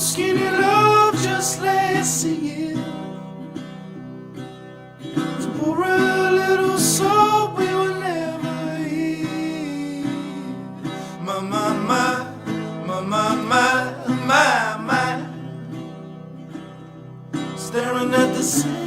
skinny love just last a year. To pour a little soul we will never hear. My, my, my, my, my, my, my, my. Staring at the sun.